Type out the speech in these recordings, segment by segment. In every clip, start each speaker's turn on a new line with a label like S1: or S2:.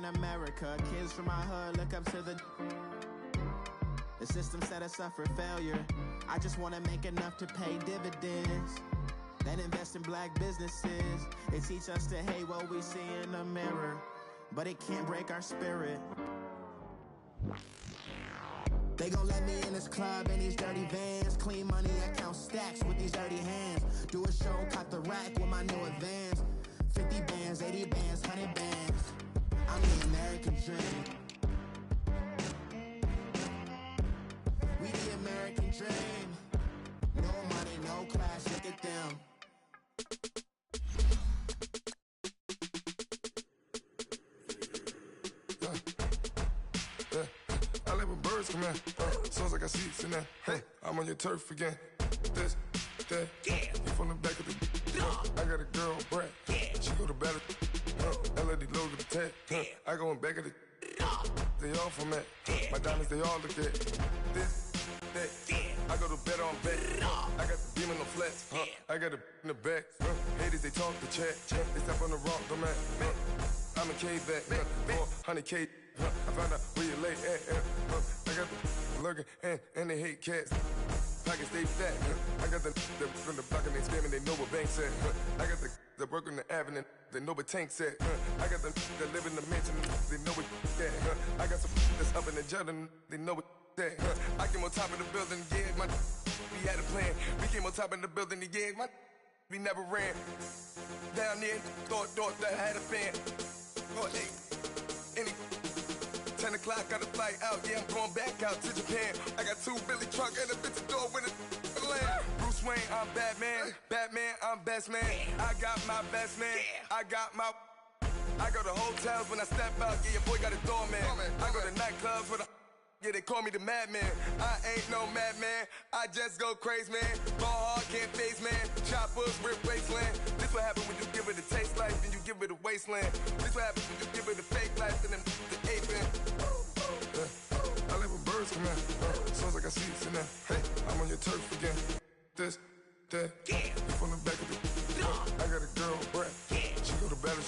S1: in America. Kids from my hood look up to the system set us up for failure. I just want to make enough to pay dividends, then invest in black businesses. They teach us to hate what we see in the mirror, but it can't break our spirit. They gon' let me in this club in these dirty vans. Clean money, I count stacks with these dirty hands. Do a show, cut the rack with my new advance. 50 bands, 80 bands, 100 bands. I'm the American dream. We the American dream. No money, no class, look at them.
S2: I live with birds come in. Sounds like I got seats in there. Hey, I'm on your turf again. This, that, you from the back of the. I got a girl, Brad. She go to battle. LED logo the tag. I go in back of the. They all from that. My diamonds, they all look at. This, that. I go to bed on bed. I got the beam in the flats. I got it in the back. Haters, they talk the chat. They step on the rock, the man. I'm a K-back. 400K. I found out where you lay at. I got the lurking and they hate cats. Pockets stay fat. I got the from the block and they scamming, they know what banks at. I got the work on the avenue, they know what tanks at. I got the that live in the mansion, they know what that. I got some that's up in the Jordan, they know what that. I came on top of the building, yeah, my we had a plan. We came on top of the building, yeah, my we never ran. Down there, thought that I had a fan. Oh, hey, any 10 o'clock, got a flight out, yeah, I'm going back out to Japan. I got 2 Billy truck and a bitch door with a land. Bruce Wayne, I'm Batman. Batman, I'm best man. I got my best man. I got my. I go to hotels when I step out, yeah, your boy got a doorman. I go to nightclubs with a. Yeah, they call me the madman. I ain't no madman. I just go crazy, man. Ball hard, can't face, man. Choppers, rip wasteland. This what happen when you give it a taste life, then you give it a wasteland. This what happen when you give it a fake life, and then the ape in. I live with birds come in. Sounds like I see seats in there. Hey, I'm on your turf again. This, that, you from the back of the. I got a girl, Brad. She go to battle.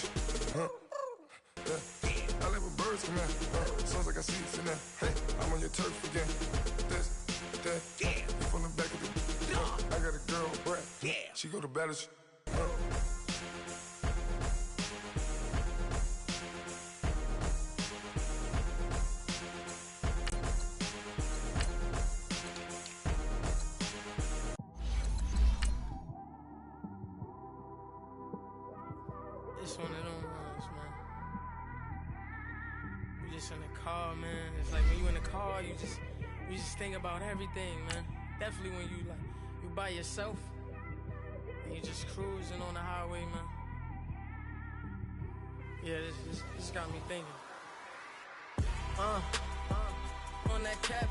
S2: I live with birds come in. Sounds like I see seats in there. Hey, I'm on your turf again. This, that, you from the back of the. I got a girl, Brad. She go to battle.
S3: It's one of them ones, man. You just in the car, man. It's like when you in the car, you just think about everything, man. Definitely when you by yourself and you just cruising on the highway, man. Yeah, this got me thinking. On that cap,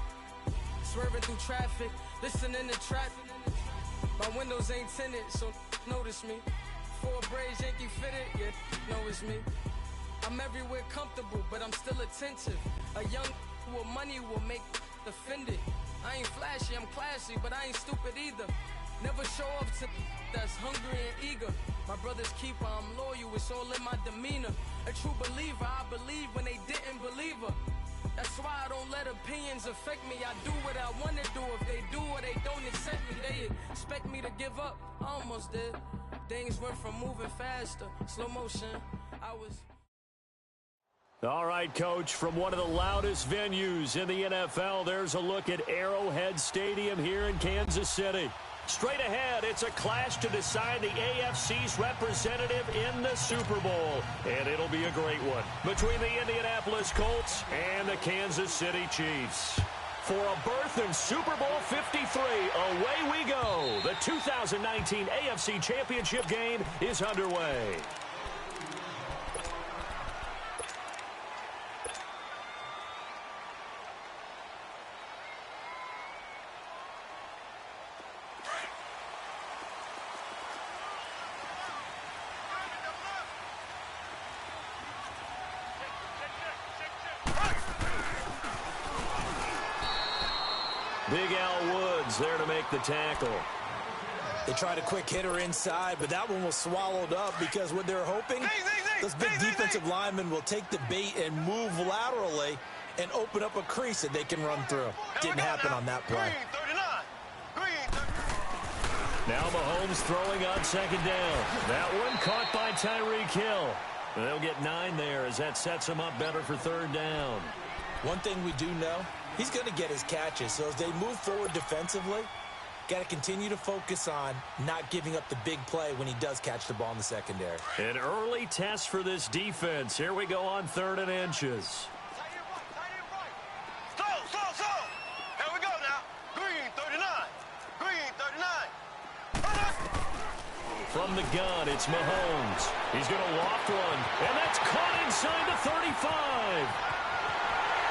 S3: swerving through traffic, listening to traffic. My windows ain't tinted, so notice me. 4 braids, Yankee fitted, yeah, know it's me. I'm everywhere comfortable, but I'm still attentive. A young with money will make offended. I ain't flashy, I'm classy, but I ain't stupid either. Never show up to that's hungry and eager. My brother's keeper, I'm loyal, it's all in my demeanor. A true believer, I believe when they didn't believe her. That's why I don't let opinions affect me. I do what I want to do. If they do or they don't accept me, they expect me to give up. I almost did. Things went from moving faster, slow motion. I was...
S4: All right, Coach, from one of the loudest venues in the NFL, there's a look at Arrowhead Stadium here in Kansas City. Straight ahead, it's a clash to decide the AFC's representative in the Super Bowl. And it'll be a great one between the Indianapolis Colts and the Kansas City Chiefs. For a berth in Super Bowl 53, away we go. The 2019 AFC Championship game is underway. Big Al Woods there to make the tackle.
S5: They tried a quick hitter inside, but that one was swallowed up because what they're hoping Those big defensive linemen will take the bait and move laterally and open up a crease that they can run through. Didn't happen on that play.
S4: Now Mahomes throwing on second down. That one caught by Tyreek Hill. They'll get 9 there as that sets him up better for third down.
S5: One thing we do know, he's going to get his catches. So as they move forward defensively, got to continue to focus on not giving up the big play when he does catch the ball in the secondary.
S4: An early test for this defense. Here we go on 3rd and inches.
S6: Here we go now. Green 39. Green 39.
S4: From the gun, it's Mahomes. He's going to loft one, and that's caught inside the 35.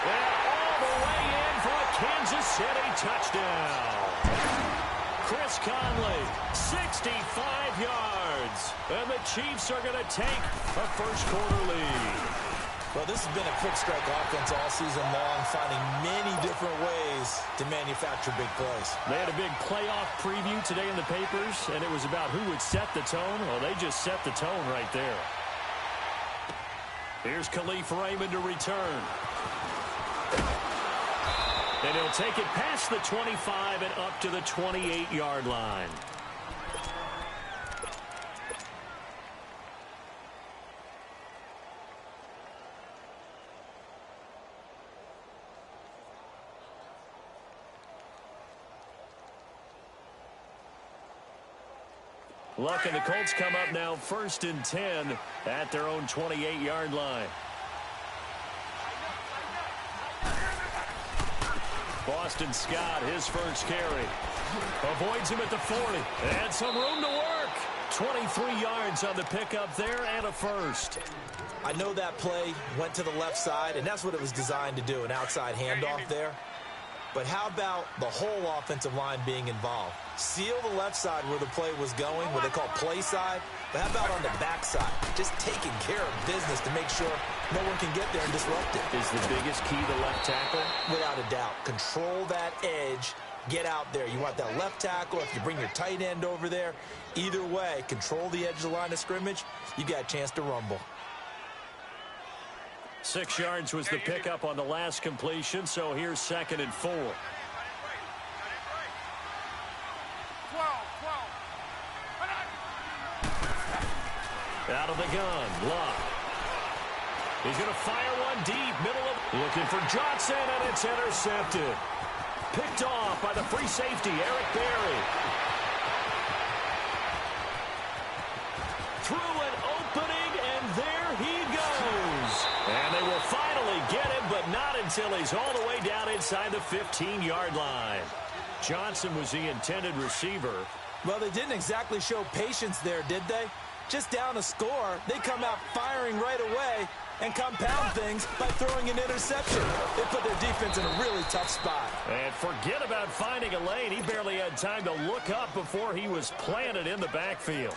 S4: And all the way in for a Kansas City touchdown. Chris Conley, 65 yards. And the Chiefs are going to take a first-quarter lead.
S5: Well, this has been a quick strike offense all season long, finding many different ways to manufacture big plays.
S4: They had a big playoff preview today in the papers, and it was about who would set the tone. Well, they just set the tone right there. Here's Khalif Raymond to return. And he'll take it past the 25 and up to the 28-yard line. Luck and the Colts come up now 1st and 10 at their own 28-yard line. Boston Scott, his first carry. Avoids him at the 40. And some room to work. 23 yards on the pickup there and a first.
S5: I know that play went to the left side, and that's what it was designed to do, an outside handoff there. But how about the whole offensive line being involved? Seal the left side where the play was going, what they call play side. But how about on the back side? Just taking care of business to make sure no one can get there and disrupt it.
S4: Is the biggest key the left tackle?
S5: Without a doubt. Control that edge. Get out there. You want that left tackle. If you bring your tight end over there, either way, control the edge of the line of scrimmage. You got a chance to rumble.
S4: 6 yards was the pickup on the last completion, so here's 2nd and 4. Out of the gun, Luck. He's going to fire one deep, middle of... Looking for Johnson, and it's intercepted. Picked off by the free safety, Eric Berry. Through an opening, and there he goes. And they will finally get him, but not until he's all the way down inside the 15-yard line. Johnson was the intended receiver.
S5: Well, they didn't exactly show patience there, did they? Just down a score, they come out firing right away and compound things by throwing an interception. They put their defense in a really tough spot.
S4: And forget about finding a lane. He barely had time to look up before he was planted in the backfield.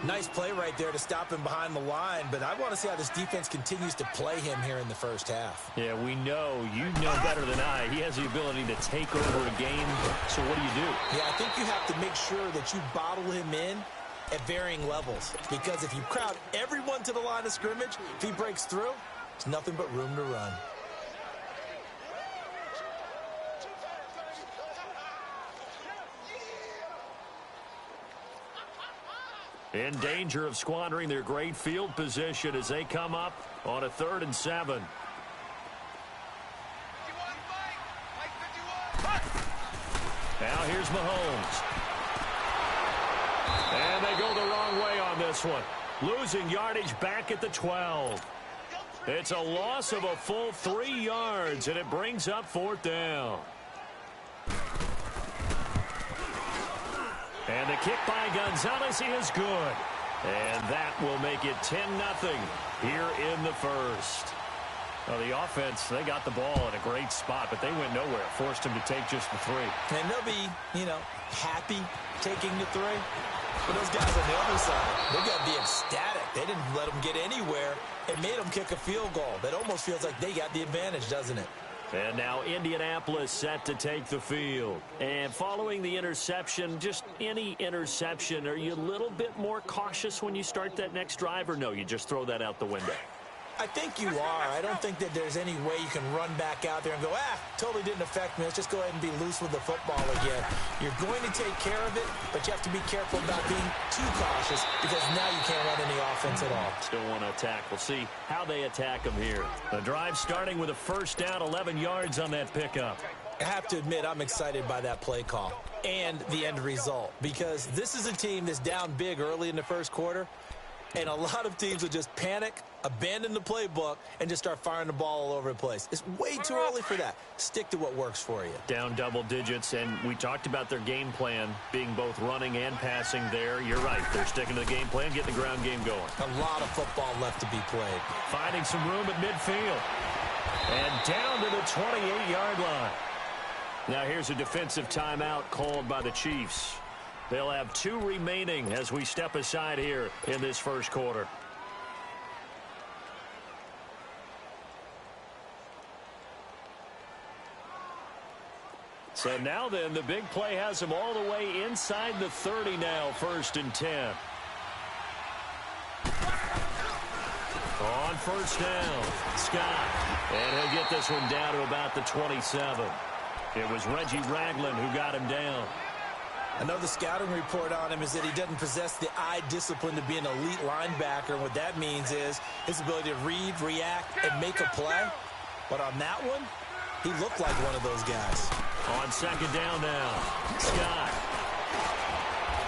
S5: Nice play right there to stop him behind the line, but I want to see how this defense continues to play him here in the first half.
S4: Yeah, we know. You know better than I. He has the ability to take over a game. So what do you do?
S5: Yeah, I think you have to make sure that you bottle him in at varying levels, because if you crowd everyone to the line of scrimmage, if he breaks through, there's nothing but room to run.
S4: In danger of squandering their great field position as they come up on a 3rd and 7. Now here's Mahomes. And they go the wrong way on this one. Losing yardage back at the 12. It's a loss of a full 3 yards, and it brings up 4th down. And the kick by Gonzalez is good. And that will make it 10-0 here in the first. Well, the offense, they got the ball in a great spot, but they went nowhere. Forced him to take just the 3.
S5: And they'll be, happy taking the 3. But those guys on the other side, they're going to be ecstatic. They didn't let them get anywhere. It made them kick a field goal. That almost feels like they got the advantage, doesn't it?
S4: And now Indianapolis set to take the field. And following the interception, just any interception, are you a little bit more cautious when you start that next drive, or no, you just throw that out the window?
S5: I think you are. I don't think that there's any way you can run back out there and go, totally didn't affect me. Let's just go ahead and be loose with the football again. You're going to take care of it, but you have to be careful about being too cautious because now you can't run any offense at all.
S4: Still want to attack. We'll see how they attack them here. The drive starting with a first down, 11 yards on that pickup.
S5: I have to admit, I'm excited by that play call and the end result because this is a team that's down big early in the first quarter, and a lot of teams will just panic, abandon the playbook, and just start firing the ball all over the place. It's way too early for that. Stick to what works for you.
S4: Down double digits, and we talked about their game plan being both running and passing there. You're right. They're sticking to the game plan, getting the ground game going.
S5: A lot of football left to be played.
S4: Finding some room at midfield. And down to the 28-yard line. Now here's a defensive timeout called by the Chiefs. They'll have 2 remaining as we step aside here in this first quarter. So now then, the big play has them all the way inside the 30 now, 1st and 10. On first down, Scott. And he'll get this one down to about the 27. It was Reggie Ragland who got him down.
S5: Another scouting report on him is that he doesn't possess the eye discipline to be an elite linebacker. And what that means is his ability to read, react, and make a play. But on that one, he looked like one of those guys.
S4: On second down now, Scott.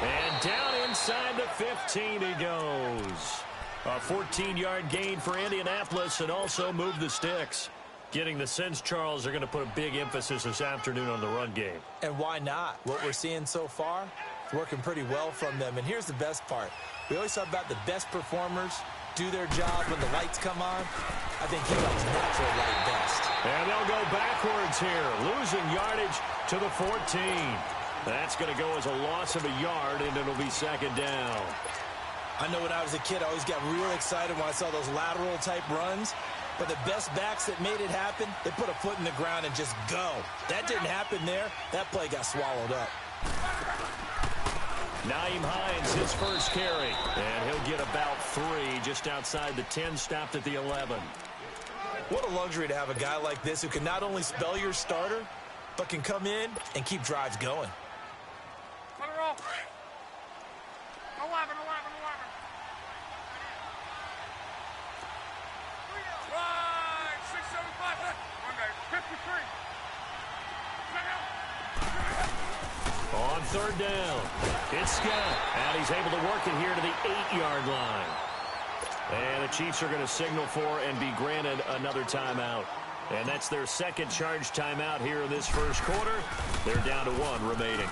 S4: And down inside the 15 he goes. A 14-yard gain for Indianapolis and also move the sticks. Getting the sense, Charles, are going to put a big emphasis this afternoon on the run game.
S5: And why not? What we're seeing so far, it's working pretty well from them. And here's the best part. We always talk about the best performers do their job when the lights come on. I think he comes natural light best.
S4: And they'll go backwards here, losing yardage to the 14. That's going to go as a loss of a yard, and it'll be second down.
S5: I know when I was a kid, I always got real excited when I saw those lateral-type runs. But the best backs that made it happen, they put a foot in the ground and just go. That didn't happen there. That play got swallowed up.
S4: Nyheim Hines, his first carry. And he'll get about 3 just outside the 10, stopped at the 11.
S5: What a luxury to have a guy like this who can not only spell your starter, but can come in and keep drives going.
S7: 11.
S4: On third down, it's Scott. And he's able to work it here to the 8-yard line. And the Chiefs are going to signal for and be granted another timeout. And that's their second charge timeout here in this first quarter. They're down to 1 remaining.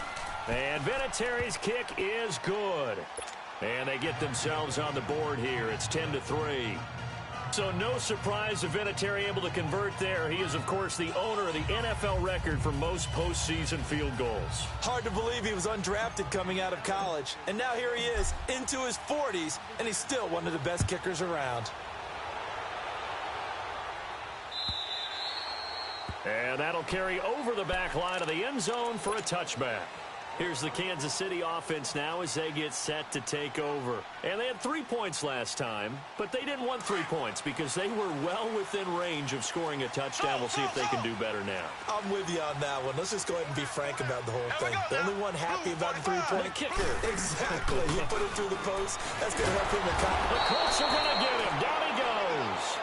S4: And Vinatieri's kick is good. And they get themselves on the board here. It's 10-3. So no surprise if Vinatieri able to convert there. He is, of course, the owner of the NFL record for most postseason field goals.
S5: Hard to believe he was undrafted coming out of college. And now here he is into his 40s, and he's still one of the best kickers around.
S4: And that'll carry over the back line of the end zone for a touchback. Here's the Kansas City offense now as they get set to take over. And they had 3 points last time, but they didn't want 3 points because they were well within range of scoring a touchdown. We'll see if they can do better now.
S5: I'm with you on that one. Let's just go ahead and be frank about the whole thing. The only one happy about the 3-point
S4: kicker.
S5: Exactly. You put it through the post. That's going to help him accomplish.
S4: The Colts are going to get him. Down he goes.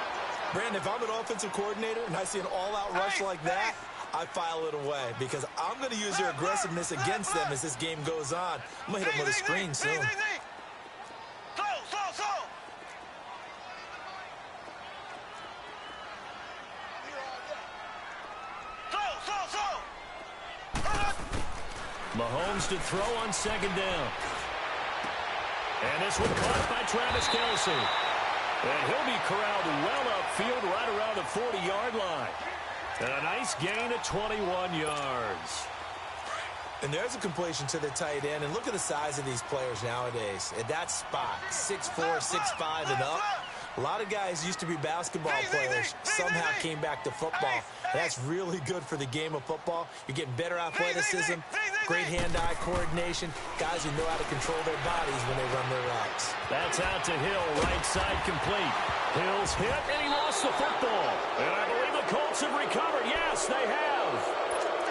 S5: Brandon, if I'm an offensive coordinator and I see an all-out rush like that, I file it away because I'm going to use their aggressiveness against them as this game goes on. I'm going to hit them with a screen soon.
S4: Mahomes to throw on second down. And this one caught by Travis Kelce. And he'll be corralled well upfield right around the 40-yard line. And a nice gain of 21 yards.
S5: And there's a completion to the tight end. And look at the size of these players nowadays. At that spot, 6'4", 6'5", and up. A lot of guys used to be basketball players, somehow came back to football. That's really good for the game of football. You're getting better athleticism, great hand-eye coordination, guys who know how to control their bodies when they run their routes.
S4: That's out to Hill, right side complete. Hill's hit, and he lost the football. And I believe the Colts have recovered. Yes, they have.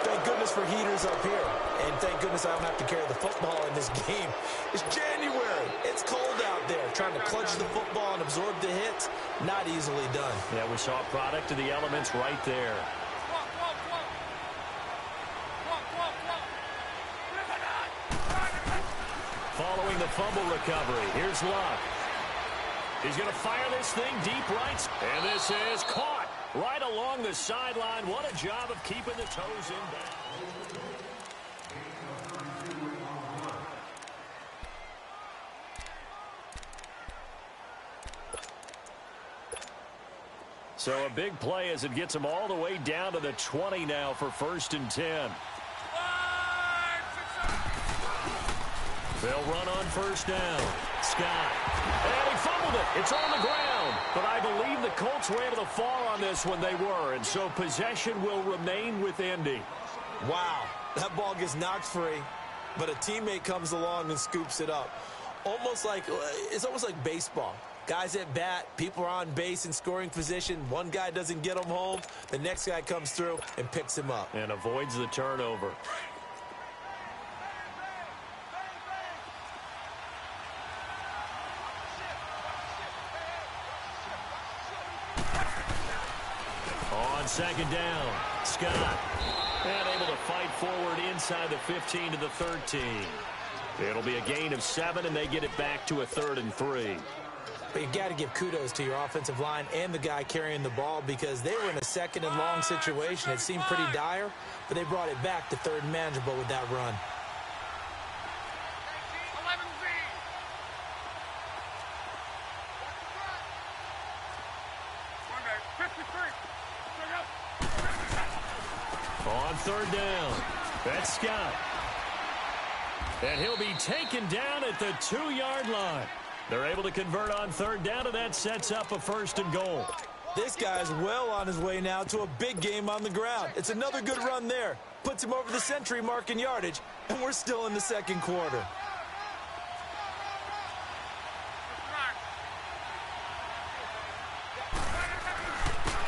S5: Thank goodness for heaters up here. And thank goodness I don't have to carry the football in this game. It's January. It's cold out there. Trying to clutch the football and absorb the hits, not easily done.
S4: Yeah, we saw a product of the elements right there. Following the fumble recovery, here's Luck. He's going to fire this thing deep right. And this is caught right along the sideline. What a job of keeping the toes in bounds. So a big play as it gets him all the way down to the 20 now for 1st and 10. They'll run on 1st down. Scott. And he fumbled it. It's on the ground. But I believe the Colts were able to fall on this when they were. And so possession will remain with Indy.
S5: Wow. That ball gets knocked free. But a teammate comes along and scoops it up. It's almost like baseball. Guys at bat, people are on base in scoring position. One guy doesn't get him home. The next guy comes through and picks him up.
S4: And avoids the turnover. On 2nd down, Scott. And able to fight forward inside the 15 to the 13. It'll be a gain of 7, and they get it back to a 3rd and 3.
S5: But you got to give kudos to your offensive line and the guy carrying the ball because they were in a 2nd and long situation. It seemed pretty dire, but they brought it back to 3rd and manageable with that run.
S4: On 3rd down, that's Scott. And he'll be taken down at the 2-yard line. They're able to convert on 3rd down, and that sets up a 1st and goal.
S5: This guy's well on his way now to a big game on the ground. It's another good run there. Puts him over the century mark in yardage, and we're still in the 2nd quarter.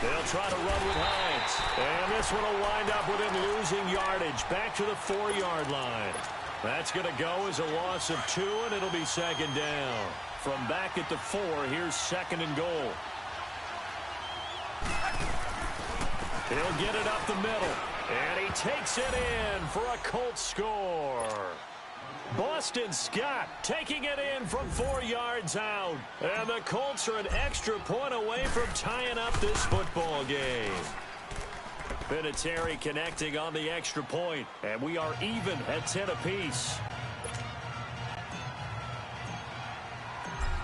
S4: They'll try to run with Hines. And this one will wind up with him losing yardage back to the 4-yard line. That's going to go as a loss of 2, and it'll be 2nd down. From back at the 4, here's 2nd and goal. He'll get it up the middle, and he takes it in for a Colts score. Boston Scott taking it in from 4 yards out. And the Colts are an extra point away from tying up this football game. Vinatieri connecting on the extra point, and we are even at 10 apiece.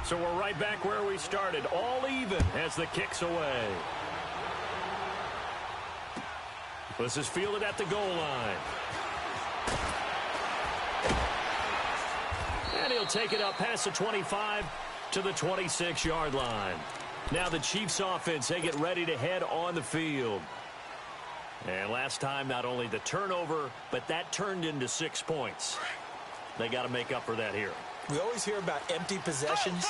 S4: So we're right back where we started, all even as the kick's away. This is fielded at the goal line. And he'll take it up past the 25 to the 26-yard line. Now the Chiefs offense, they get ready to head on the field. And last time, not only the turnover, but that turned into 6 points. They got to make up for that here.
S5: We always hear about empty possessions,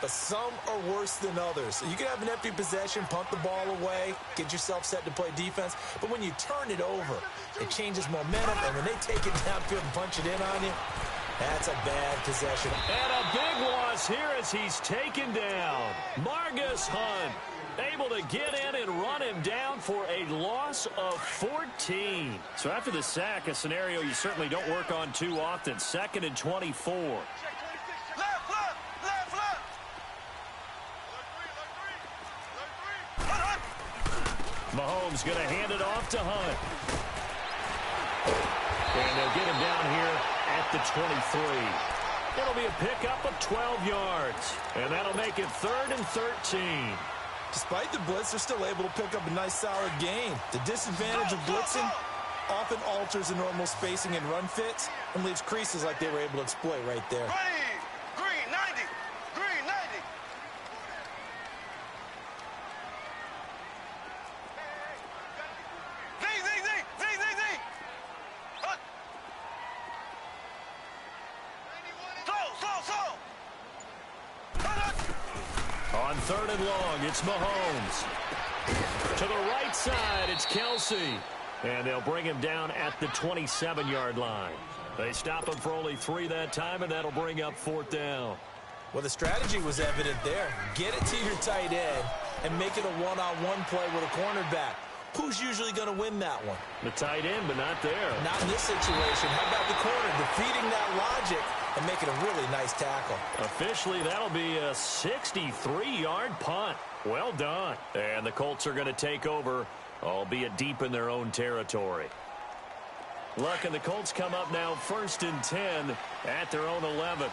S5: but some are worse than others. You can have an empty possession, punt the ball away, get yourself set to play defense, but when you turn it over, it changes momentum, and when they take it downfield and punch it in on you, that's a bad possession.
S4: And a big loss here as he's taken down. Margus Hunt able to get in and run him down for a loss of 14. So after the sack, a scenario you certainly don't work on too often. 2nd and 24. Mahomes going to hand it off to Hunt. And they'll get him down here at the 23. It'll be a pickup of 12 yards. And that'll make it 3rd and 13.
S5: Despite the blitz, they're still able to pick up a nice, solid gain. The disadvantage of blitzing often alters the normal spacing and run fits and leaves creases like they were able to exploit right there.
S6: Green 90. Green 90.
S4: On 3rd and long, it's Mahomes. To the right side, it's Kelsey. And they'll bring him down at the 27-yard line. They stop him for only 3 that time, and that'll bring up 4th down.
S5: Well, the strategy was evident there. Get it to your tight end and make it a one-on-one play with a cornerback. Who's usually going to win that one?
S4: The tight end, but not there.
S5: Not in this situation. How about the corner defeating that logic and making a really nice tackle?
S4: Officially, that'll be a 63-yard punt. Well done. And the Colts are going to take over, albeit deep in their own territory. Luck and the Colts come up now 1st and 10 at their own 11.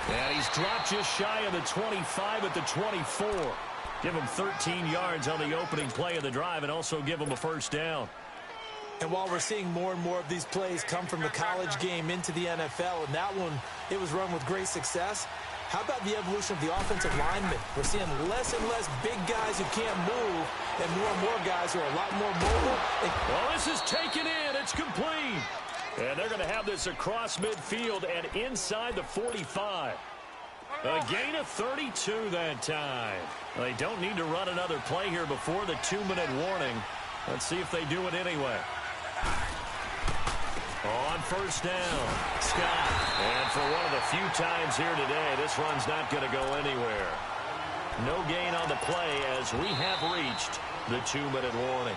S4: And he's dropped just shy of the 25 at the 24. Give him 13 yards on the opening play of the drive and also give him a 1st down.
S5: And while we're seeing more and more of these plays come from the college game into the NFL, and that one, it was run with great success, how about the evolution of the offensive linemen? We're seeing less and less big guys who can't move and more guys who are a lot more mobile.
S4: Well, this is taken in. It's complete. And they're going to have this across midfield and inside the 45. A gain of 32 that time. They don't need to run another play here before the 2-minute warning. Let's see if they do it anyway. On 1st down, Scott. And for one of the few times here today, this run's not going to go anywhere. No gain on the play as we have reached the 2-minute warning.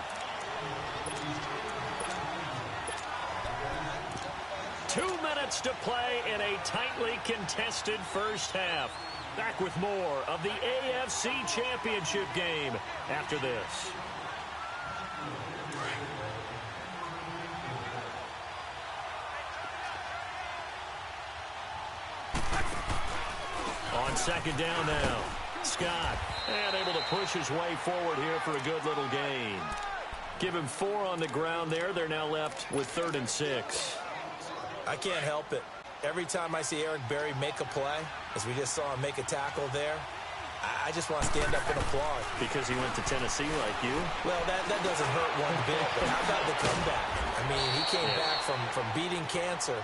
S4: 2 minutes to play in a tightly contested first half. Back with more of the AFC Championship game after this. On 2nd down now, Scott, and able to push his way forward here for a good little gain. Give him 4 on the ground there. They're now left with 3rd and 6.
S5: I can't help it. Every time I see Eric Berry make a play, as we just saw him make a tackle there, I just want to stand up and applaud.
S4: Because he went to Tennessee like you?
S5: Well, that doesn't hurt one bit, but how about the comeback? I mean, he came back from beating cancer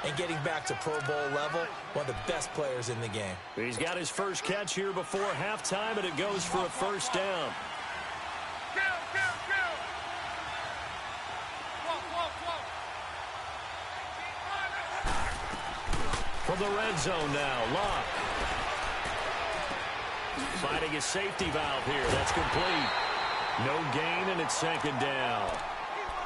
S5: and getting back to Pro Bowl level, one of the best players in the game.
S4: He's got his first catch here before halftime, and it goes for a 1st down. From the red zone now, Locke. Finding his safety valve here. That's complete. No gain, and it's 2nd down.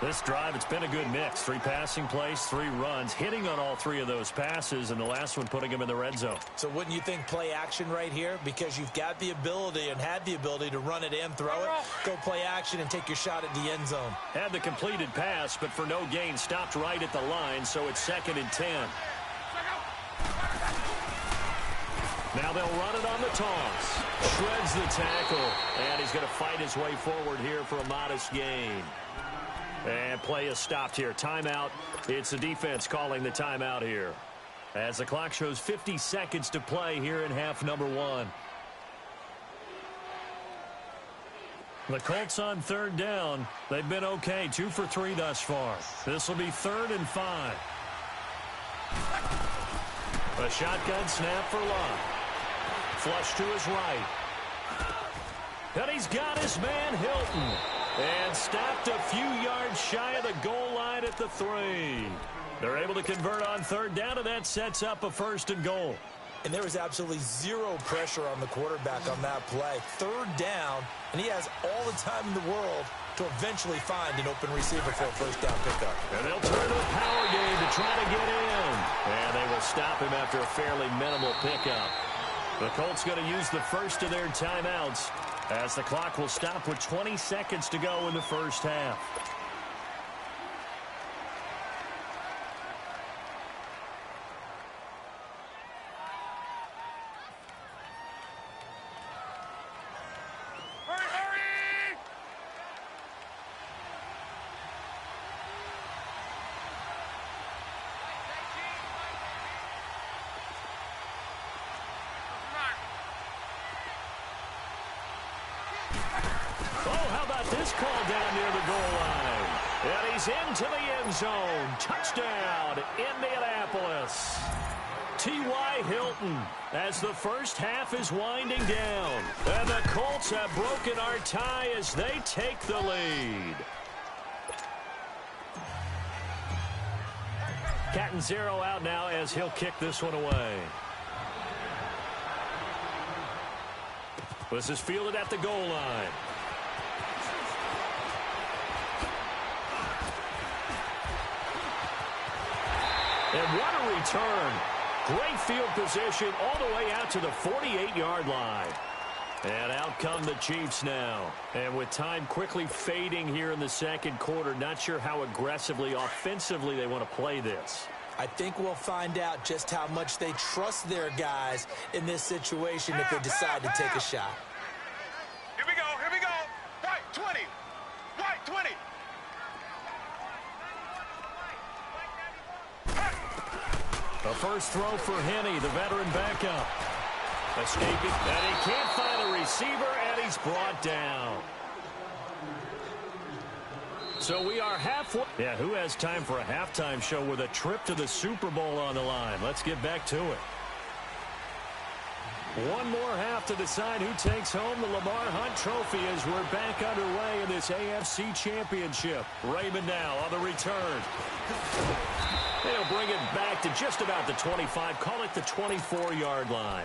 S4: This drive, it's been a good mix. 3 passing plays, 3 runs, hitting on all 3 of those passes, and the last one putting him in the red zone.
S5: So wouldn't you think play action right here? Because you've got the ability and had the ability to run it and throw it. Go play action and take your shot at the end zone.
S4: Had the completed pass, but for no gain, stopped right at the line, so it's 2nd and 10. Now they'll run it on the toss. Shreds the tackle, and he's going to fight his way forward here for a modest gain. And play is stopped here. Timeout. It's the defense calling the timeout here, as the clock shows 50 seconds to play here in half number 1. The Colts on 3rd down. They've been okay. 2 for 3 thus far. This will be 3rd and 5. A shotgun snap for Locke. Flush to his right. And he's got his man Hilton. And stopped a few yards shy of the goal line at the 3. They're able to convert on 3rd down, and that sets up a 1st and goal.
S5: And there was absolutely 0 pressure on the quarterback on that play. 3rd down, and he has all the time in the world to eventually find an open receiver for a 1st down pickup.
S4: And they'll turn to a power game to try to get in. And they will stop him after a fairly minimal pickup. The Colts going to use the first of their timeouts, as the clock will stop with 20 seconds to go in the first half. this call down near the goal line. And he's into the end zone. Touchdown, Indianapolis. T.Y. Hilton as the first half is winding down. And the Colts have broken our tie as they take the lead. Catanzaro out now as he'll kick this one away. This is fielded at the goal line. And what a return. Great field position all the way out to the 48-yard line. And out come the Chiefs now. And with time quickly fading here in the second quarter, not sure how aggressively, offensively they want to play this.
S5: I think we'll find out just how much they trust their guys in this situation if they decide to take a shot.
S6: Here we go, here we go. Right 20. Right 20.
S4: A first throw for Henne, the veteran backup. Escaping, and he can't find a receiver, and he's brought down. So we are halfway. Yeah, who has time for a halftime show with a trip to the Super Bowl on the line? Let's get back to it. One more half to decide who takes home the Lamar Hunt Trophy as we're back underway in this AFC Championship. Raymond now on the return. They'll bring it back to just about the 25, call it the 24-yard line.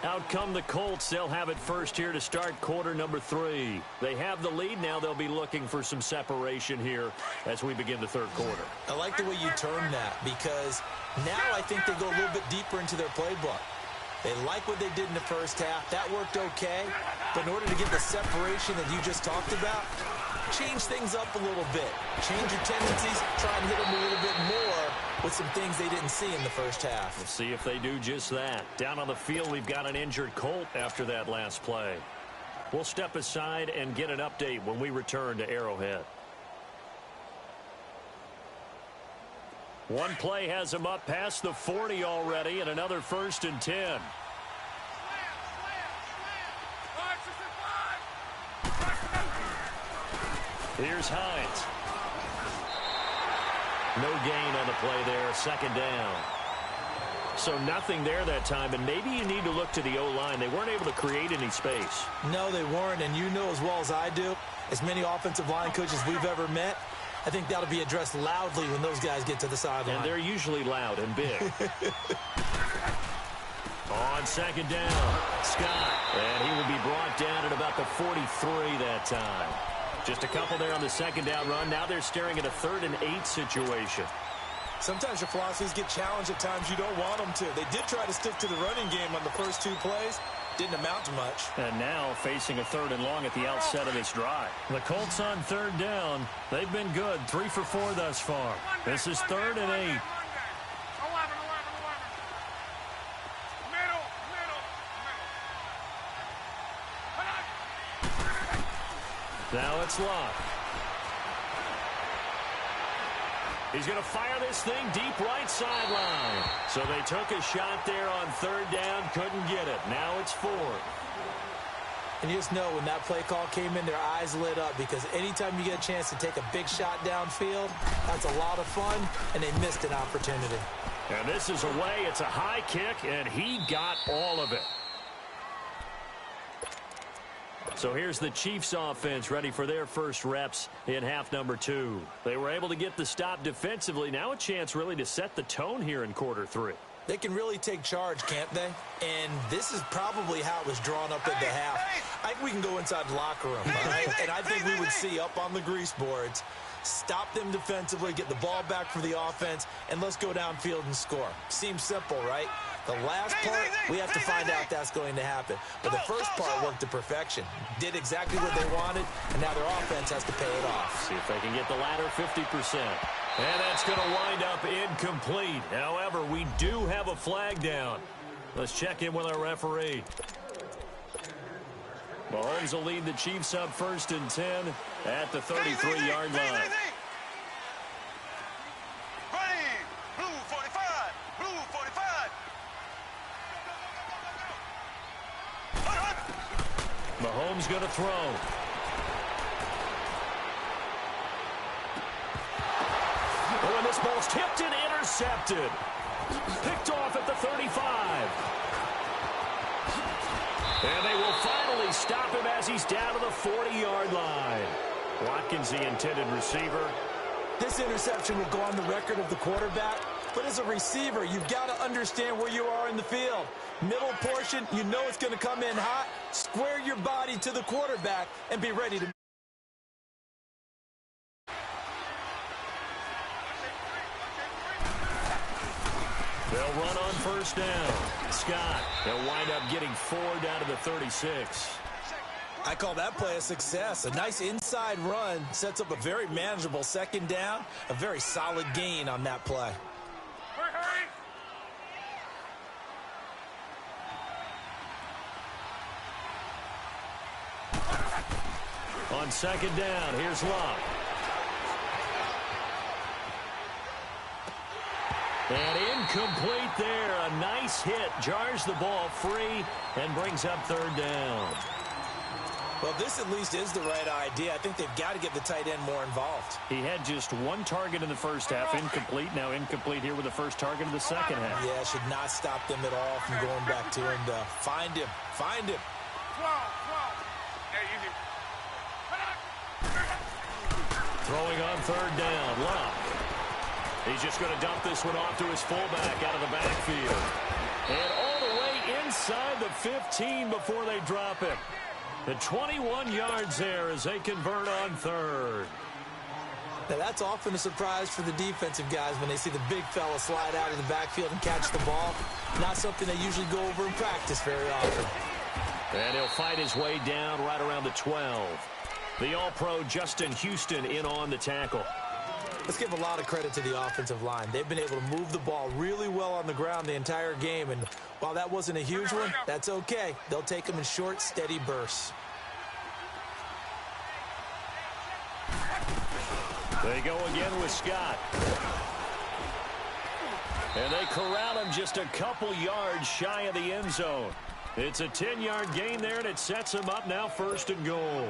S4: Out come the Colts. They'll have it first here to start quarter number 3. They have the lead now. They'll be looking for some separation here as we begin the third quarter.
S5: I like the way you term that because now I think they go a little bit deeper into their playbook. They like what they did in the first half. That worked okay. But in order to get the separation that you just talked about, change things up a little bit. Change your tendencies. Try and hit them a little bit more with some things they didn't see in the first half.
S4: We'll see if they do just that. Down on the field, we've got an injured Colt after that last play. We'll step aside and get an update when we return to Arrowhead. One play has him up past the 40 already, and another 1st and 10. Here's Hines. No gain on the play there, 2nd down. So nothing there that time, and maybe you need to look to the O-line. They weren't able to create any space.
S5: No, they weren't, and you know as well as I do, as many offensive line coaches we've ever met, I think that'll be addressed loudly when those guys get to the sideline.
S4: And they're usually loud and big. On 2nd down, Scott. And he will be brought down at about the 43 that time. Just a couple there on the 2nd down run. Now they're staring at a 3rd and 8 situation.
S5: Sometimes your philosophies get challenged at times you don't want them to. They did try to stick to the running game on the first 2 plays. Didn't amount to much.
S4: And now facing a 3rd and long at the outset of this drive. The Colts on 3rd down. They've been good. 3 for 4 thus far. This is 3rd and 8. Now it's Locke. He's going to fire this thing deep right sideline. So they took a shot there on 3rd down, couldn't get it. Now it's 4th.
S5: And you just know when that play call came in, their eyes lit up because anytime you get a chance to take a big shot downfield, that's a lot of fun, and they missed an opportunity.
S4: And this is away. It's a high kick, and he got all of it. So here's the Chiefs offense ready for their first reps in half number 2. They were able to get the stop defensively. Now a chance really to set the tone here in quarter 3.
S5: They can really take charge, can't they? And this is probably how it was drawn up at the half. I think we can go inside the locker room, all right? And I think we would see up on the grease boards, stop them defensively, get the ball back for the offense, and let's go downfield and score. Seems simple, right? The last part, we have to find out that's going to happen. But the first part worked to perfection. Did exactly what they wanted, and now their offense has to pay it off.
S4: See if they can get the latter 50%. And that's going to wind up incomplete. However, we do have a flag down. Let's check in with our referee. Mahomes will lead the Chiefs up 1st and 10 at the 33-yard line. Mahomes going to throw. This ball's tipped and intercepted. Picked off at the 35. And they will finally stop him as he's down to the 40-yard line. Watkins, the intended receiver.
S5: This interception will go on the record of the quarterback, but as a receiver, you've got to understand where you are in the field. Middle portion, you know it's going to come in hot. Square your body to the quarterback and be ready to...
S4: They'll run on first down. Scott, they'll wind up getting 4 down to the 36.
S5: I call that play a success. A nice inside run sets up a very manageable second down. A very solid gain on that play.
S6: Hurry!
S4: On second down, here's Love. And incomplete there. A nice hit. Jars the ball free and brings up third down.
S5: Well, this at least is the right idea. I think they've got to get the tight end more involved.
S4: He had just 1 target in the first half. Incomplete. Now incomplete here with the first target of the second half.
S5: Yeah, should not stop them at all from going back to him to find him. Find him.
S6: 12. Hey, easy.
S4: Throwing on third down. Love. He's just going to dump this one off to his fullback out of the backfield. And all the way inside the 15 before they drop him. The 21 yards there as they convert on third.
S5: Now, that's often a surprise for the defensive guys when they see the big fella slide out of the backfield and catch the ball. Not something they usually go over in practice very often.
S4: And he'll fight his way down right around the 12. The All-Pro Justin Houston in on the tackle.
S5: Let's give a lot of credit to the offensive line. They've been able to move the ball really well on the ground the entire game. And while that wasn't a huge one, that's okay. They'll take them in short, steady bursts.
S4: They go again with Scott. And they corral him just a couple yards shy of the end zone. It's a 10-yard gain there, and it sets him up now first and goal.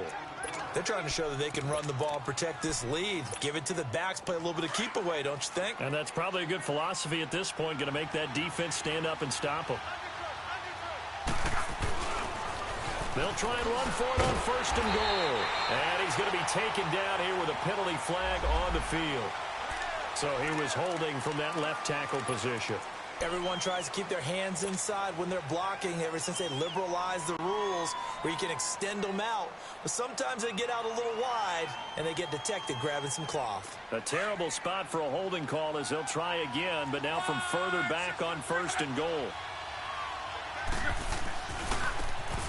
S5: They're trying to show that they can run the ball and protect this lead. Give it to the backs, play a little bit of keep away, don't you think?
S4: And that's probably a good philosophy at this point, going to make that defense stand up and stop them. They'll try and run for it on first and goal. And he's going to be taken down here with a penalty flag on the field. So he was holding from that left tackle position.
S5: Everyone tries to keep their hands inside when they're blocking ever since they liberalized the rules where you can extend them out. But sometimes they get out a little wide and they get detected grabbing some cloth.
S4: A terrible spot for a holding call as they'll try again, but now from further back on first and goal.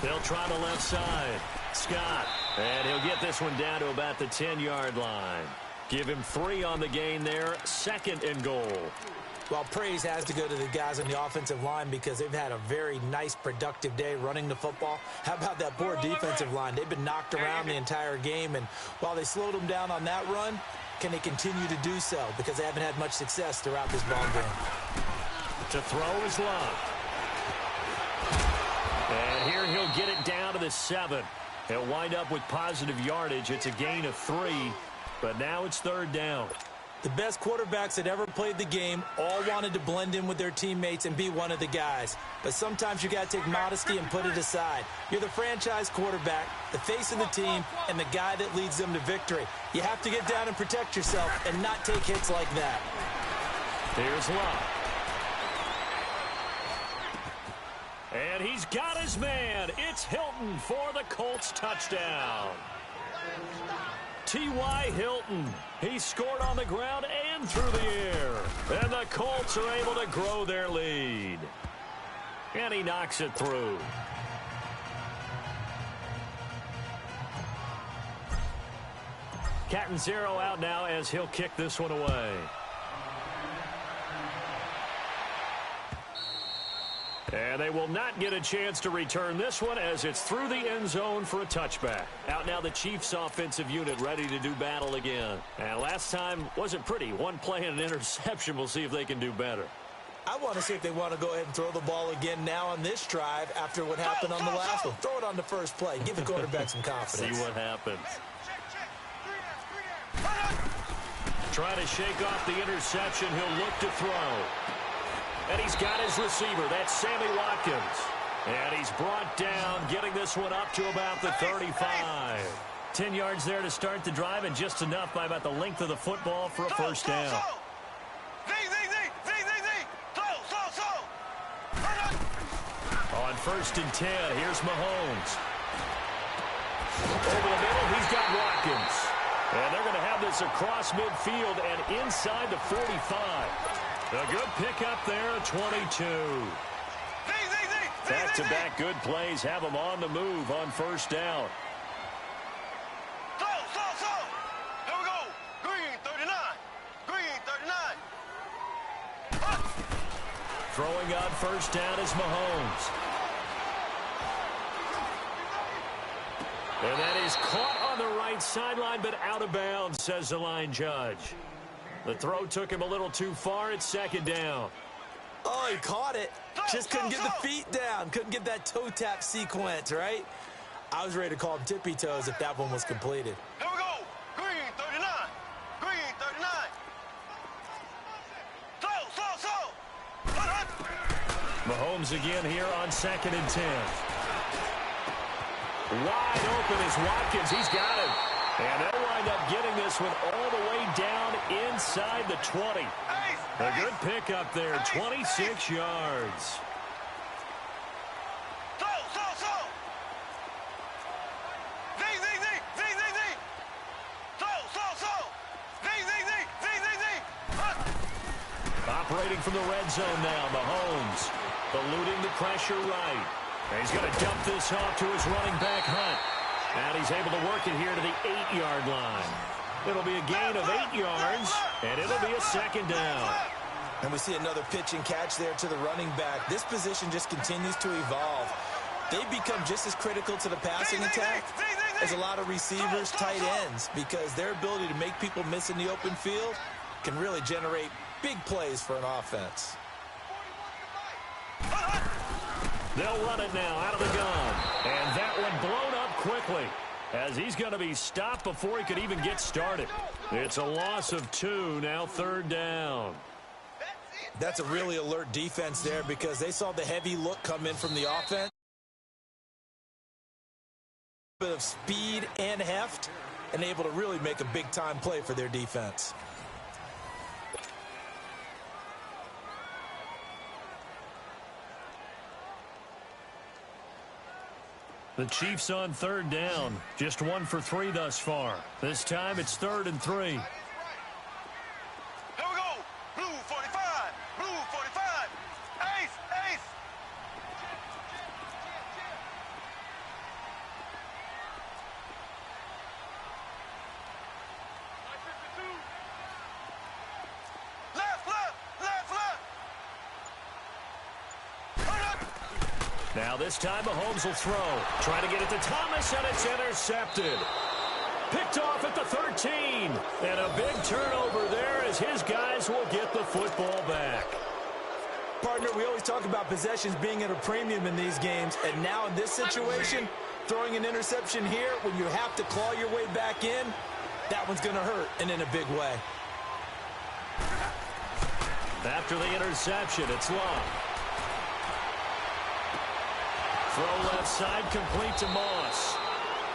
S4: They'll try the left side. Scott. And he'll get this one down to about the 10-yard line. Give him 3 on the gain there. Second and goal.
S5: Well, praise has to go to the guys on the offensive line because they've had a very nice, productive day running the football. How about that poor defensive line? They've been knocked around the entire game, and while they slowed them down on that run, can they continue to do so? Because they haven't had much success throughout this ball game.
S4: To throw is Love. And here he'll get it down to the 7. He'll wind up with positive yardage. It's a gain of 3, but now it's third down.
S5: The best quarterbacks that ever played the game all wanted to blend in with their teammates and be one of the guys. But sometimes you got to take modesty and put it aside. You're the franchise quarterback, the face of the team, and the guy that leads them to victory. You have to get down and protect yourself and not take hits like that.
S4: Here's Love. And he's got his man. It's Hilton for the Colts touchdown. T.Y. Hilton. He scored on the ground and through the air. And the Colts are able to grow their lead. And he knocks it through. Catanzaro out now as he'll kick this one away. And they will not get a chance to return this one as it's through the end zone for a touchback. Out now the Chiefs offensive unit ready to do battle again. And last time wasn't pretty. 1 play and an interception. We'll see if they can do better.
S5: I want to see if they want to go ahead and throw the ball again now on this drive after what happened on the last one. Throw it on the first play. Give the quarterback some confidence.
S4: See what happens. Trying to shake off the interception. He'll look to throw. And he's got his receiver. That's Sammy Watkins. And he's brought down, getting this one up to about the 35. 10 yards there to start the drive, and just enough by about the length of the football for a first down. On 1st and 10, here's Mahomes. Over the middle, he's got Watkins. And they're going to have this across midfield and inside the 45. A good pickup there, 22. Back-to-back good plays have them on the move on 1st down.
S6: Here we go. Green 39. Green 39.
S4: Throwing on 1st down is Mahomes. And that is caught on the right sideline, but out of bounds, says the line judge. The throw took him a little too far. It's 2nd down.
S5: Oh, he caught it. Just couldn't get the feet down. Couldn't get that toe tap sequence, right? I was ready to call him tippy toes if that one was completed.
S6: Here we go. Green 39. Green 39.
S4: Mahomes again here on 2nd and 10. Wide open is Watkins. He's got him. And they'll wind up getting this one all the way down inside the 20. A good pickup there, 26 yards. Operating from the red zone now, Mahomes. Eluding the pressure right. And he's going to dump this off to his running back, Hunt. And he's able to work it here to the 8-yard line. It'll be a gain of 8 yards, and it'll be a 2nd down.
S5: And we see another pitch and catch there to the running back. This position just continues to evolve. They become just as critical to the passing attack as a lot of receivers, tight ends, because their ability to make people miss in the open field can really generate big plays for an offense.
S4: They'll run it now out of the gun. And that one blown up quickly as he's going to be stopped before he could even get started. It's a loss of 2, now 3rd down.
S5: That's a really alert defense there because they saw the heavy look come in from the offense. A bit of speed and heft and able to really make a big-time play for their defense.
S4: The Chiefs on 3rd down. Just 1 for 3 thus far. This time it's 3rd and 3.
S6: Here we go. Blue 45. Blue 45. Ace. Ace. Left.
S4: Now this time Mahomes will throw. Trying to get it to Thomas, and it's intercepted. Picked off at the 13. And a big turnover there as his guys will get the football back.
S5: Partner, we always talk about possessions being at a premium in these games, and now in this situation, throwing an interception here when you have to claw your way back in, that one's going to hurt, and in a big way.
S4: After the interception, it's long. Throw left side, complete to Moss.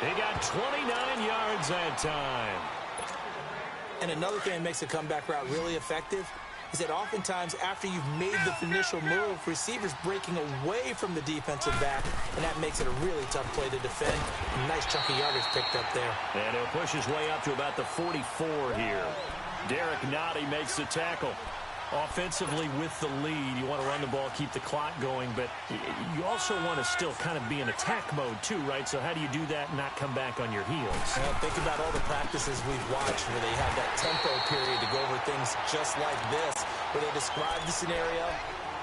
S4: He got 29 yards that time.
S5: And another thing that makes a comeback route really effective is that oftentimes after you've made the initial move, receivers breaking away from the defensive back, and that makes it a really tough play to defend. A nice chunk of yardage picked up there.
S4: And he'll push his way up to about the 44 here. Derek Nottie makes the tackle. Offensively with the lead, you want to run the ball, keep the clock going, but you also want to still kind of be in attack mode too, right? So how do you do that and not come back on your heels?
S5: Think about all the practices we've watched where they have that tempo period to go over things just like this, where they describe the scenario,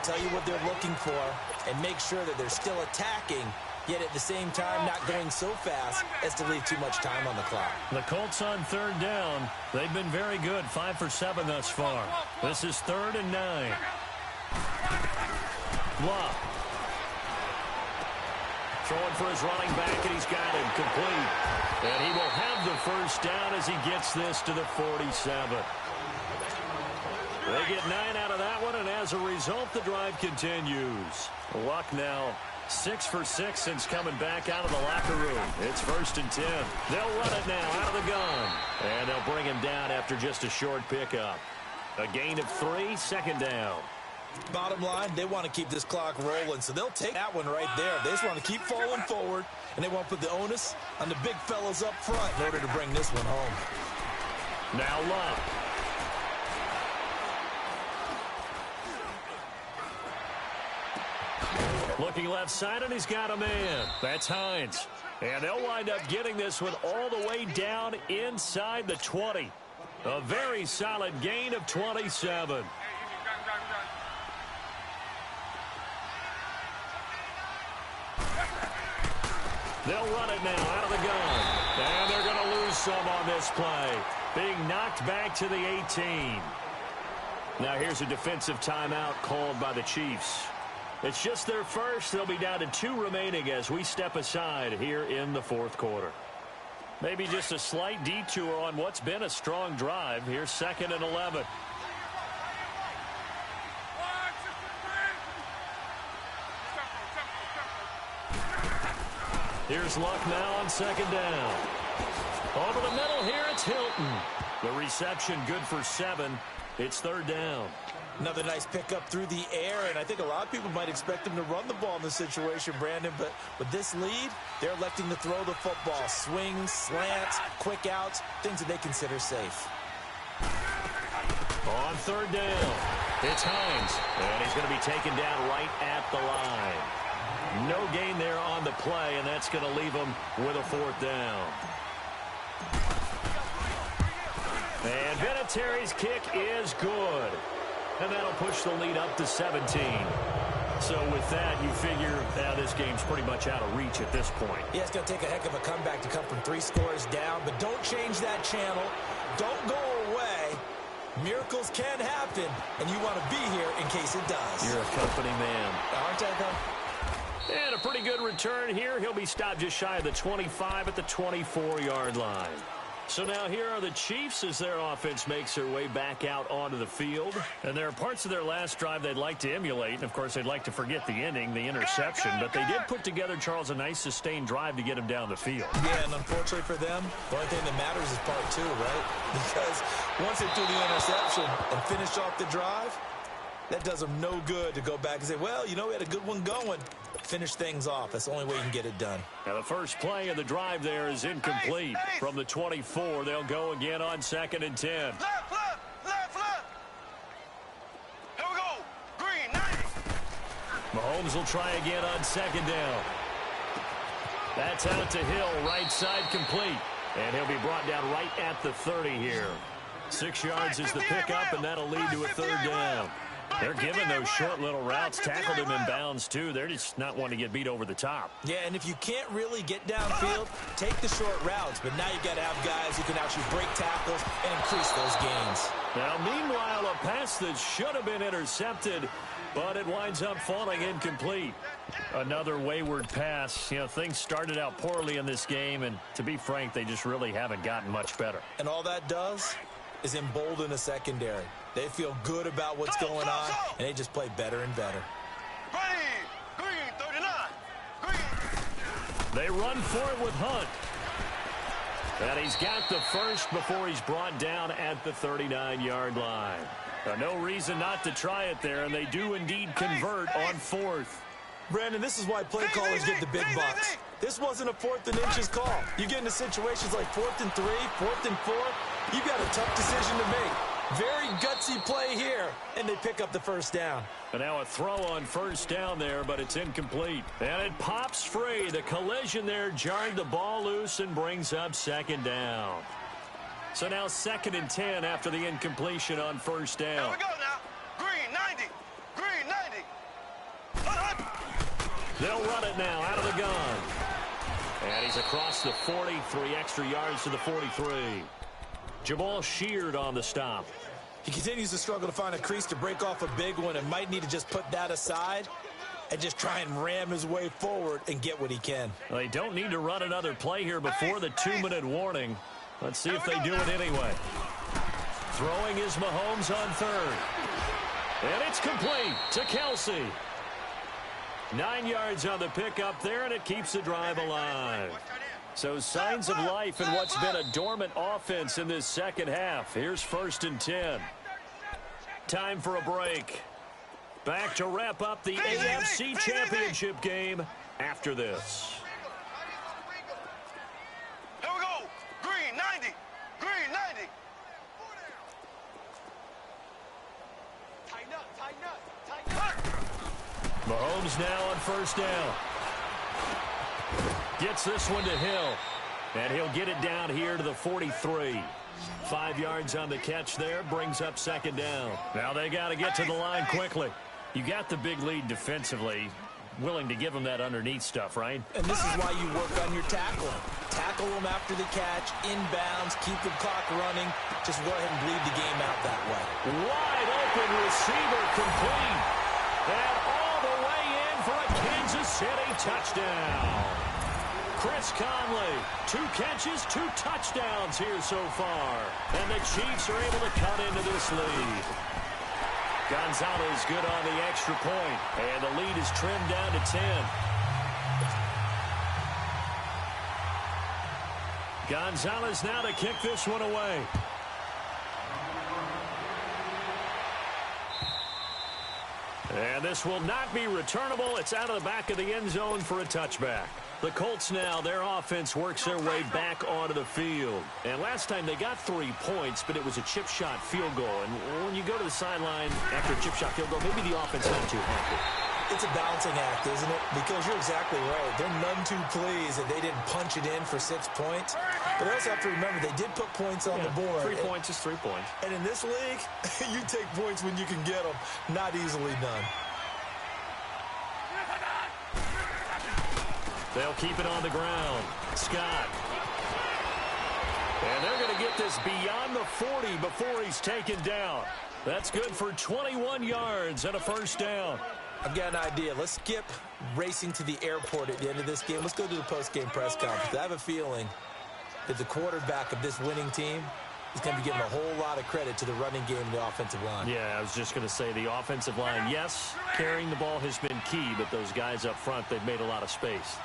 S5: tell you what they're looking for, and make sure that they're still attacking, yet at the same time not going so fast as to leave too much time on the clock.
S4: The Colts on 3rd down. They've been very good, 5 for 7 thus far. This is 3rd and 9. Love. Throwing for his running back, and he's got him complete. And he will have the first down as he gets this to the 47. They get 9 out of that one, and as a result, the drive continues. Luck now 6 for 6 since coming back out of the locker room. It's 1st and 10. They'll run it now out of the gun. And they'll bring him down after just a short pickup. A gain of 3, 2nd down.
S5: Bottom line, they want to keep this clock rolling, so they'll take that one right there. They just want to keep falling forward, and they want to put the onus on the big fellas up front in order to bring this one home.
S4: Now Luck. Looking left side, and he's got a man. That's Hines. And they'll wind up getting this one all the way down inside the 20. A very solid gain of 27. They'll run it now out of the gun. And they're going to lose some on this play. Being knocked back to the 18. Now here's a defensive timeout called by the Chiefs. It's just their first. They'll be down to 2 remaining as we step aside here in the 4th quarter. Maybe just a slight detour on what's been a strong drive. Here's 2nd and 11. Here's Luck now on 2nd down. Over the middle here, it's Hilton. The reception good for 7. It's 3rd down.
S5: Another nice pickup through the air, and I think a lot of people might expect them to run the ball in this situation, Brandon, but with this lead, they're electing to throw the football. Swings, slants, quick outs, things that they consider safe.
S4: On 3rd down, it's Hines, and he's going to be taken down right at the line. No gain there on the play, and that's going to leave him with a 4th down. And Vinatieri's kick is good. And that'll push the lead up to 17. So with that, you figure this game's pretty much out of reach at this point.
S5: Yeah, it's going to take a heck of a comeback to come from 3 scores down, but don't change that channel. Don't go away. Miracles can happen, and you want to be here in case it does.
S4: You're a company man.
S5: Aren't I, though?
S4: And a pretty good return here. He'll be stopped just shy of the 25 at the 24-yard line. So now here are the Chiefs as their offense makes their way back out onto the field. And there are parts of their last drive they'd like to emulate. And, of course, they'd like to forget the ending, the interception. But they did put together, Charles, a nice sustained drive to get him down the field.
S5: Yeah, and unfortunately for them, the only thing that matters is part 2, right? Because once they threw the interception and finished off the drive, that does them no good to go back and say, well, you know, we had a good one going. Finish things off. That's the only way you can get it done.
S4: Now the first play of the drive there is incomplete. From the 24, they'll go again on 2nd and 10.
S6: Left. Here we go. Green, 90.
S4: Mahomes will try again on 2nd down. That's out to Hill, right side complete. And he'll be brought down right at the 30 here. 6 yards is the pickup, and that'll lead to a 3rd down. They're giving those short little routes. Tackled him in bounds, too. They're just not wanting to get beat over the top.
S5: Yeah, and if you can't really get downfield, take the short routes. But now you've got to have guys who can actually break tackles and increase those gains.
S4: Now, meanwhile, a pass that should have been intercepted, but it winds up falling incomplete. Another wayward pass. You know, things started out poorly in this game, and to be frank, they just really haven't gotten much better.
S5: And all that does is embolden a secondary. They feel good about what's going on, and they just play better and better.
S6: Green, 39. Green.
S4: They run for it with Hunt. And he's got the first before he's brought down at the 39-yard line. Now, no reason not to try it there, and they do indeed convert on 4th.
S5: Brandon, this is why play callers get the big bucks. This wasn't a 4th and inches call. You get into situations like 4th and 3, 4th and 4. You've got a tough decision to make. Very gutsy play here, and they pick up the 1st down.
S4: And now a throw on 1st down there, but it's incomplete. And it pops free. The collision there jarred the ball loose and brings up 2nd down. So now 2nd and 10 after the incompletion on 1st down.
S6: Here we go now. Green, 90. Green, 90.
S4: They'll run it now out of the gun. And he's across the 40, 3 extra yards to the 43. Jamal Sheard on the stop.
S5: He continues to struggle to find a crease to break off a big one and might need to just put that aside and just try and ram his way forward and get what he can.
S4: Well, they don't need to run another play here before the 2-minute warning. Let's see if they do it anyway. Throwing is Mahomes on third. And it's complete to Kelsey. 9 yards on the pickup there, and it keeps the drive alive. So signs of life in what's been a dormant offense in this second half. Here's 1st and 10. Time for a break. Back to wrap up the AFC Championship game after this.
S6: Here we go. Green 90. Green 90. Tighten up, tighten up, tighten up.
S4: Mahomes now on 1st down. Gets this one to Hill. And he'll get it down here to the 43. 5 yards on the catch there. Brings up 2nd down. Now they got to get to the line quickly. You got the big lead defensively. Willing to give them that underneath stuff, right?
S5: And this is why you work on your tackling. Tackle them after the catch, inbounds, keep the clock running. Just go ahead and bleed the game out that way.
S4: Wide open receiver complete. And all the way in for a Kansas City touchdown. Chris Conley, 2 catches, 2 touchdowns here so far. And the Chiefs are able to cut into this lead. Gonzalez good on the extra point. And the lead is trimmed down to 10. Gonzalez now to kick this one away. And this will not be returnable. It's out of the back of the end zone for a touchback. The Colts now, their offense works their way back onto the field. And last time they got 3 points, but it was a chip shot field goal. And when you go to the sideline after a chip shot field goal, maybe the offense not too happy.
S5: It's a balancing act, isn't it? Because you're exactly right. They're none too pleased that they didn't punch it in for 6 points. But they also have to remember they did put points on the board.
S4: 3 points is 3 points.
S5: And in this league, you take points when you can get them. Not easily done.
S4: They'll keep it on the ground. Scott. And they're going to get this beyond the 40 before he's taken down. That's good for 21 yards and a 1st down.
S5: I've got an idea. Let's skip racing to the airport at the end of this game. Let's go to the post-game press conference. I have a feeling that the quarterback of this winning team is going to be giving a whole lot of credit to the running game and the offensive line.
S4: Yeah, I was just going to say the offensive line, yes, carrying the ball has been key, but those guys up front, they've made a lot of space.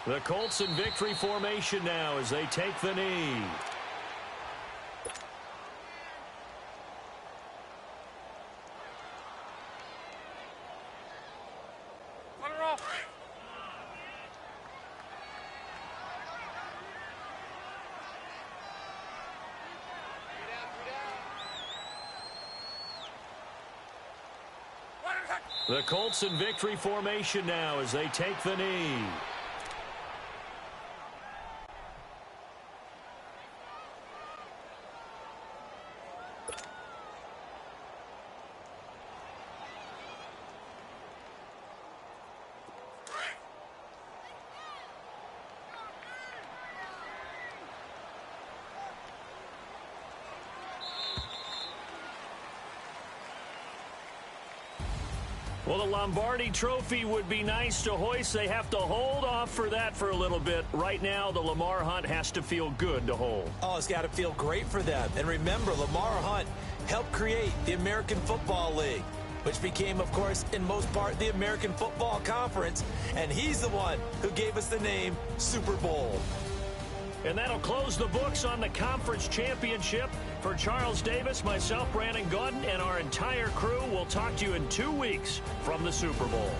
S4: The Colts in victory formation now as they take the knee. The Colts in victory formation now as they take the knee. Well, the Lombardi Trophy would be nice to hoist. They have to hold off for that for a little bit. Right now, the Lamar Hunt has to feel good to hold.
S5: Oh, it's got to feel great for them. And remember, Lamar Hunt helped create the American Football League, which became, of course, in most part, the American Football Conference. And he's the one who gave us the name Super Bowl.
S4: And that'll close the books on the conference championship. For Charles Davis, myself, Brandon Gaudin, and our entire crew, we'll talk to you in 2 weeks from the Super Bowl.